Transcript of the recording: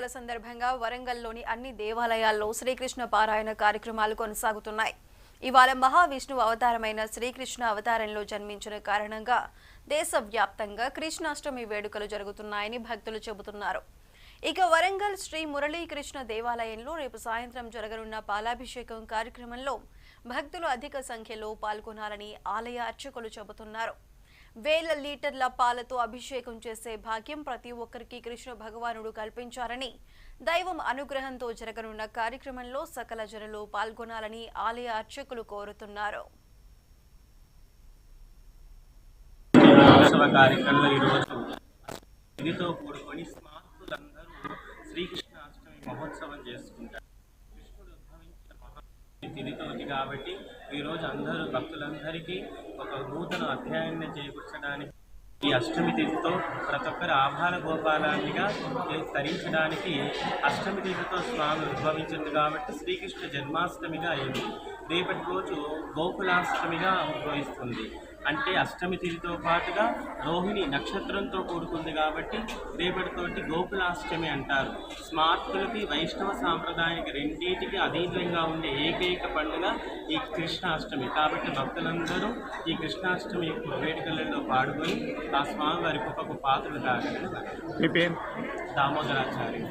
వేడుకల సందర్భంగా వరంగల్లోని అన్ని దేవాలయాల్లో శ్రీకృష్ణ పారాయణ కార్యక్రమాలు కొనసాగుతున్నాయి. ఇవాళ మహావిష్ణువు అవతారమైన శ్రీకృష్ణ అవతారంలో జన్మించిన కారణంగా దేశవ్యాప్తంగా కృష్ణాష్టమి వేడుకలు జరుగుతున్నాయని భక్తులు చెబుతున్నారు. ఇక వరంగల్ శ్రీ మురళీకృష్ణ దేవాలయంలో రేపు సాయంత్రం జరగనున్న పాలాభిషేకం కార్యక్రమంలో భక్తులు అధిక సంఖ్యలో పాల్గొనాలని ఆలయ అర్చకులు చెబుతున్నారు. వేల లీటర్ల పాలతో అభిషేకం చేసే భాగ్యం ప్రతి ఒక్కరికి కృష్ణ భగవానుడు కల్పించారని, దైవం అనుగ్రహంతో జరగనున్న కార్యక్రమంలో సకల జనులు పాల్గొనాలని ఆలయ అర్చకులు కోరుతున్నారు. మహోత్సవం చేసుకుంటారు. తిథితోటి కాబట్టి ఈరోజు అందరూ భక్తులందరికీ ఒక నూతన అధ్యాయాన్ని చేకూర్చడానికి ఈ అష్టమి తిథితో ప్రతి ఒక్కరు ఆభాల గోపాలాన్నిగా తరించడానికి అష్టమి తిథితో స్వామి ఉద్భవించింది కాబట్టి శ్రీకృష్ణ జన్మాష్టమిగా అయింది. రేపటి రోజు గోకులాష్టమిగా ఉద్భవిస్తుంది. అంటే అష్టమి తిథితో పాటుగా రోహిణి నక్షత్రంతో కూడుకుంది కాబట్టి రేపటితోటి గోకులాష్టమి అంటారు. స్మార్తులకి వైష్ణవ సాంప్రదాయానికి రెండింటికి అధీనంగా ఉండే ఏకైక పండుగ ఈ కృష్ణాష్టమి. కాబట్టి భక్తులందరూ ఈ కృష్ణాష్టమి వేడుకలలో పాల్గొని ఆ స్వామివారి కృపకు పాత్రలు కాగలని దామోదరాచార్య.